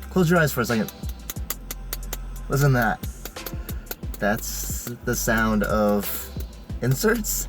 Close your eyes for a second. Listen to that. That's the sound of inserts.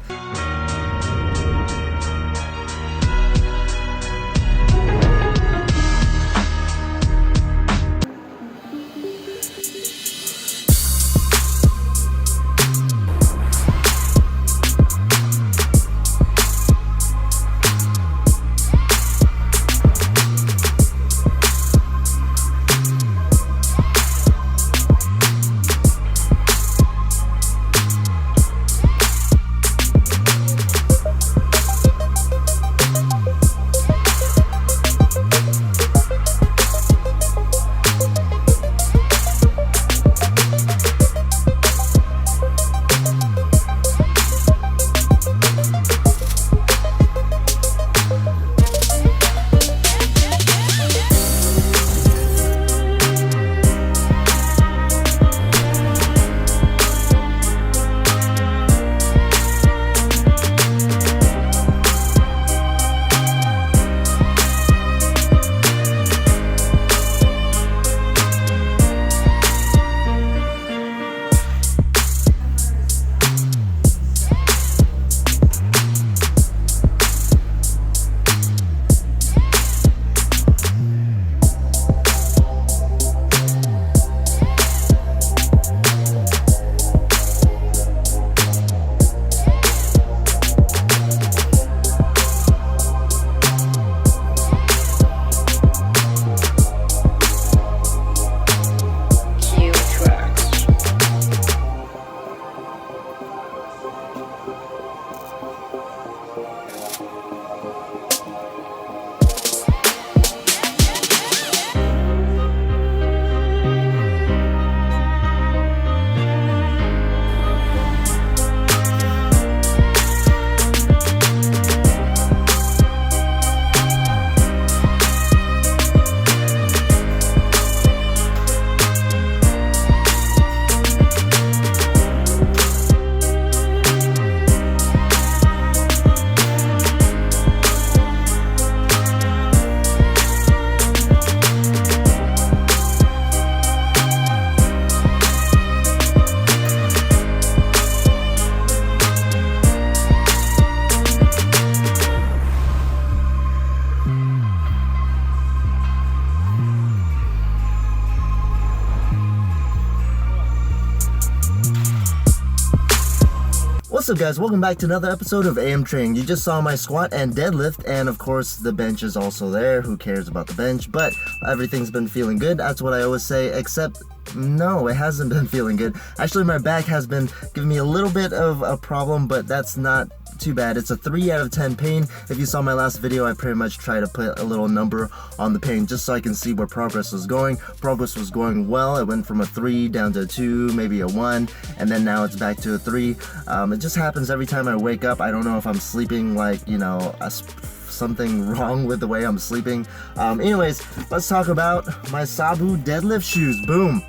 What's up guys, welcome back to another episode of AM Training. You just saw my squat and deadlift, and of course the bench is also there. Who cares about the bench? But everything's been feeling good. That's what I always say, except no, it hasn't been feeling good. Actually, my back has been giving me a little bit of a problem, but that's not too bad. It's a 3 out of 10 pain. If you saw my last video, I pretty much try to put a little number on the pain just so I can see where progress was going. Progress was going well. It went from a 3 down to a 2, maybe a 1, and then now it's back to a 3. It just happens every time I wake up. I don't know if I'm sleeping like, you know, something wrong with the way I'm sleeping. Anyways, let's talk about my Sabu deadlift shoes. Boom.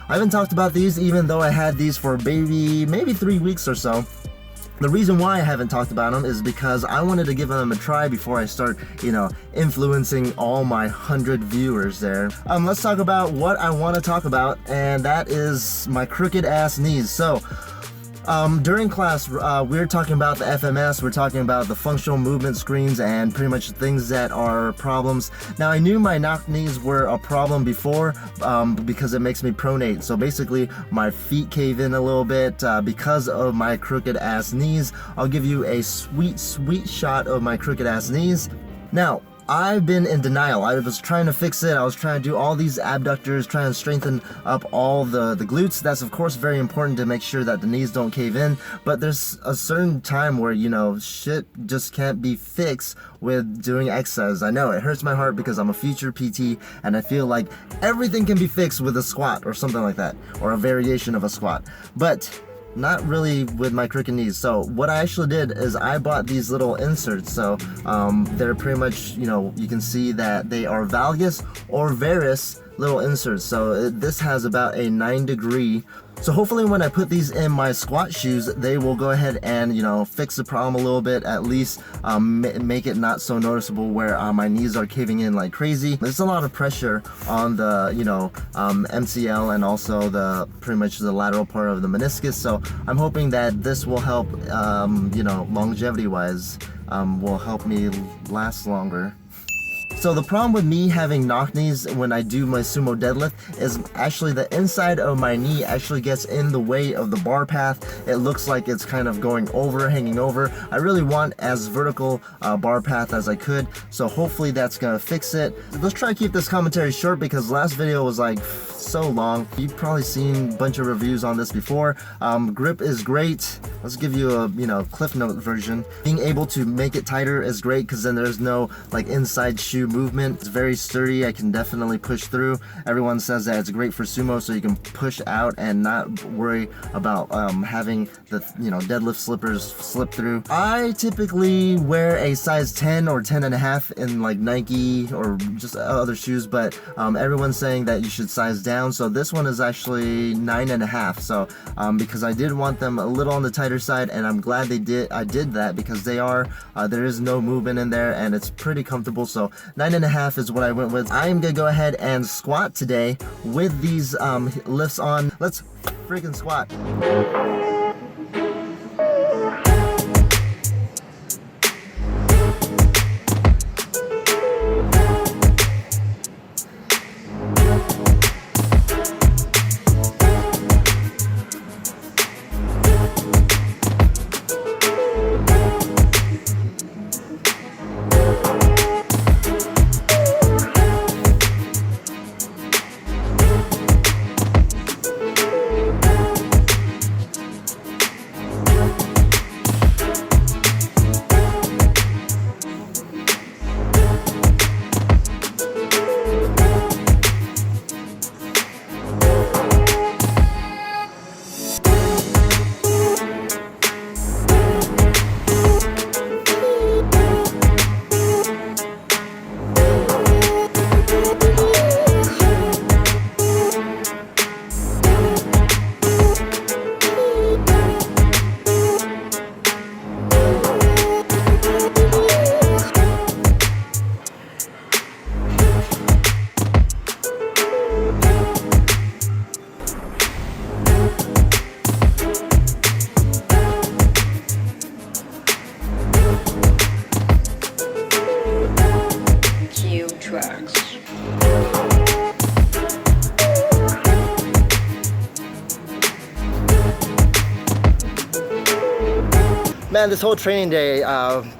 I haven't talked about these even though I had these for maybe 3 weeks or so. The reason why I haven't talked about them is because I wanted to give them a try before I start, you know, influencing all my 100 viewers there. Let's talk about what I want to talk about, and that is my crooked ass knees. So, during class, we're talking about the FMS, we're talking about the functional movement screens and pretty much things that are problems. Now, I knew my knock knees were a problem before because it makes me pronate. So basically, my feet cave in a little bit because of my crooked ass knees. I'll give you a sweet shot of my crooked ass knees. Now, I've been in denial. I was trying to fix it. I was trying to do all these abductors, trying to strengthen up all the glutes. That's of course very important to make sure that the knees don't cave in. But there's a certain time where, you know, shit just can't be fixed with doing exercise. I know it hurts my heart because I'm a future PT and I feel like everything can be fixed with a squat or something like that, or a variation of a squat. But not really with my crooked knees. So what I actually did is I bought these little inserts. So they're pretty much, you know, you can see that they are Valgus or Varus little inserts. So this has about a 9-degree. So hopefully when I put these in my squat shoes, they will go ahead and, you know, fix the problem a little bit, at least make it not so noticeable where my knees are caving in like crazy. There's a lot of pressure on the, you know, MCL and also the pretty much the lateral part of the meniscus. So I'm hoping that this will help, you know, longevity wise, will help me last longer. So the problem with me having knock knees when I do my sumo deadlift is actually the inside of my knee actually gets in the way of the bar path. It looks like it's kind of going over, hanging over. I really want as vertical bar path as I could, so hopefully that's gonna fix it. Let's try to keep this commentary short because last video was like so long. You've probably seen a bunch of reviews on this before. Grip is great. Let's give you a, you know, cliff note version. Being able to make it tighter is great because then there's no like inside shoe movement. It's very sturdy. I can definitely push through. Everyone says that it's great for sumo, so you can push out and not worry about having the, you know, deadlift slippers slip through. I typically wear a size 10 or 10.5 in like Nike or just other shoes, but everyone's saying that you should size down. So this one is actually 9.5. So because I did want them a little on the tighter side, and I'm glad I did that because they are there is no movement in there and it's pretty comfortable. So 9.5 is what I went with. I am gonna go ahead and squat today with these lifts on. Let's freaking squat. Man, this whole training day,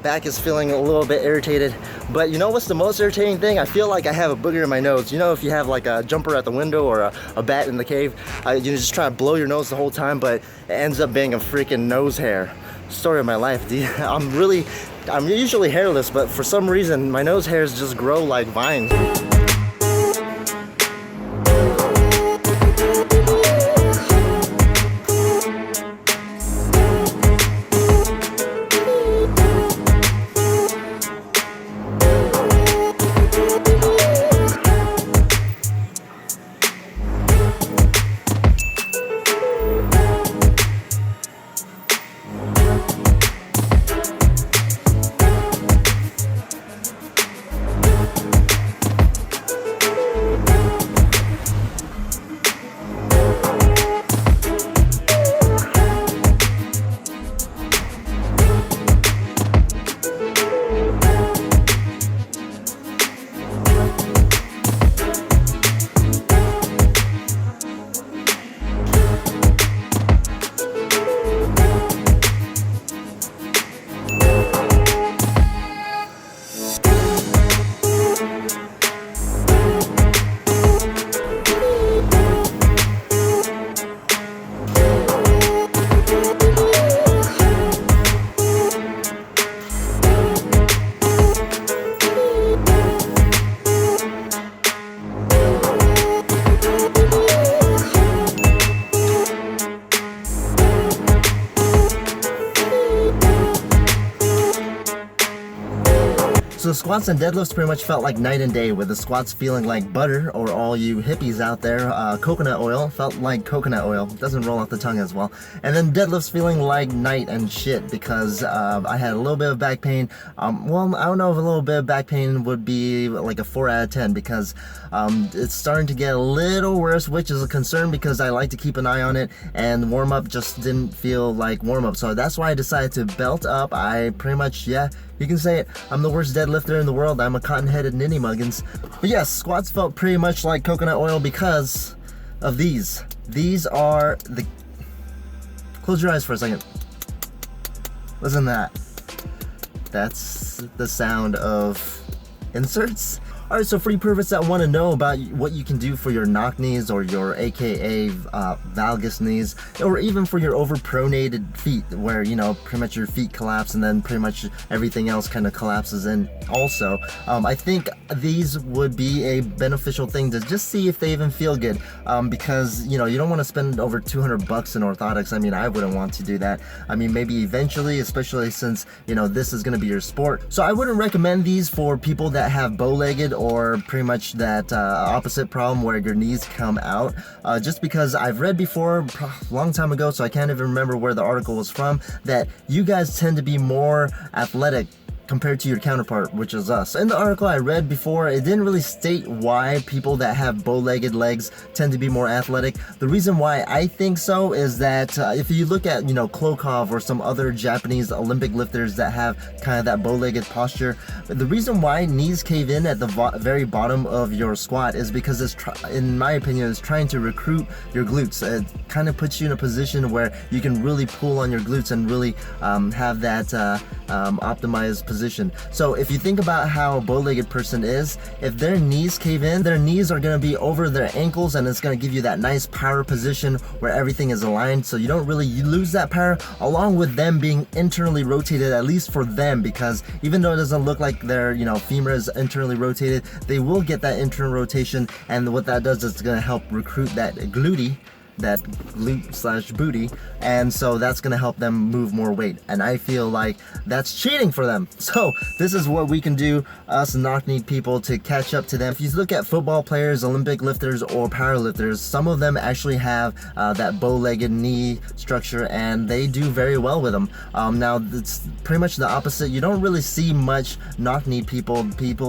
back is feeling a little bit irritated. But you know what's the most irritating thing? I feel like I have a booger in my nose. You know, if you have like a jumper at the window or a bat in the cave, you just try to blow your nose the whole time, but it ends up being a freaking nose hair. Story of my life, dude. I'm usually hairless, but for some reason, my nose hairs just grow like vines. squats and deadlifts pretty much felt like night and day, with the squats feeling like butter, or all you hippies out there, coconut oil, felt like coconut oil. Doesn't roll off the tongue as well. And then deadlifts feeling like night and shit, because I had a little bit of back pain. Well, I don't know if a little bit of back pain would be like a 4 out of 10, because it's starting to get a little worse, which is a concern because I like to keep an eye on it, and warm up just didn't feel like warm up. So that's why I decided to belt up. I pretty much, yeah, you can say it, I'm the worst deadlifter in the world. I'm a cotton-headed ninny muggins. But yes, squats felt pretty much like coconut oil because of these. These are the... Close your eyes for a second. Listen to that. That's the sound of inserts. Alright, so for you perverts that want to know about what you can do for your knock knees, or your aka valgus knees, or even for your overpronated feet, where, you know, pretty much your feet collapse and then pretty much everything else kind of collapses in also, I think these would be a beneficial thing to just see if they even feel good, because, you know, you don't want to spend over $200 in orthotics. I mean, I wouldn't want to do that. I mean, maybe eventually, especially since, you know, this is going to be your sport. So I wouldn't recommend these for people that have bow-legged, or pretty much that opposite problem where your knees come out, just because I've read before a long time ago, so I can't even remember where the article was from, that you guys tend to be more athletic compared to your counterpart, which is us. In the article I read before, it didn't really state why people that have bow-legged legs tend to be more athletic. The reason why I think so is that if you look at, you know, Klokov or some other Japanese Olympic lifters that have kind of that bow-legged posture, the reason why knees cave in at the very bottom of your squat is because it's, in my opinion, it's trying to recruit your glutes. It kind of puts you in a position where you can really pull on your glutes and really have that optimized position. So if you think about how a bow-legged person is, if their knees cave in, their knees are going to be over their ankles, and it's going to give you that nice power position where everything is aligned, so you don't really lose that power, along with them being internally rotated, at least for them, because even though it doesn't look like their, you know, femur is internally rotated, they will get that internal rotation, and what that does is it's going to help recruit that glute slash booty, and so that's gonna help them move more weight, and I feel like that's cheating for them. So this is what we can do, us knock-knee people, to catch up to them. If you look at football players, Olympic lifters, or powerlifters, some of them actually have that bow-legged knee structure, and they do very well with them. Now it's pretty much the opposite. You don't really see much knock-knee people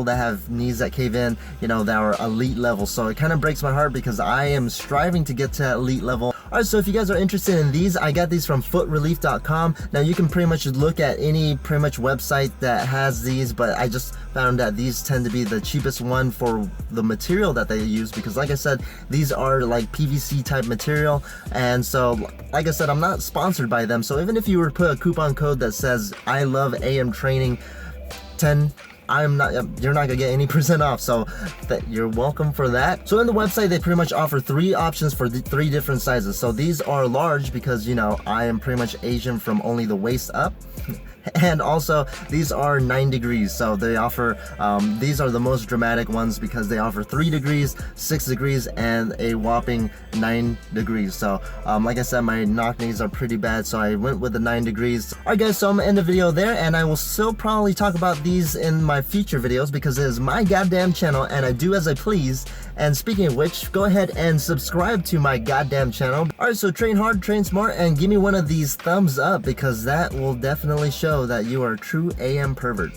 that have knees that cave in, you know, that are elite level. So it kind of breaks my heart because I am striving to get to elite level. Alright, so if you guys are interested in these, I got these from footrelief.com. Now you can pretty much look at any pretty much website that has these, but I just found that these tend to be the cheapest one for the material that they use, because like I said, these are like PVC type material, and so like I said, I'm not sponsored by them, so even if you were to put a coupon code that says I love AM training 10, you're not gonna get any % off, so you're welcome for that. So in the website, they pretty much offer 3 options for the 3 different sizes. So these are large because, you know, I am pretty much Asian from only the waist up. And also these are 9 degrees, so they offer these are the most dramatic ones because they offer 3 degrees, 6 degrees, and a whopping 9 degrees. So like I said, my knock knees are pretty bad, so I went with the 9 degrees. Alright guys, so I'm gonna end the video there, and I will still probably talk about these in my future videos because it is my goddamn channel and I do as I please. And speaking of which, go ahead and subscribe to my goddamn channel. Alright, so train hard, train smart, and give me one of these thumbs up because that will definitely show that you are a true AM pervert.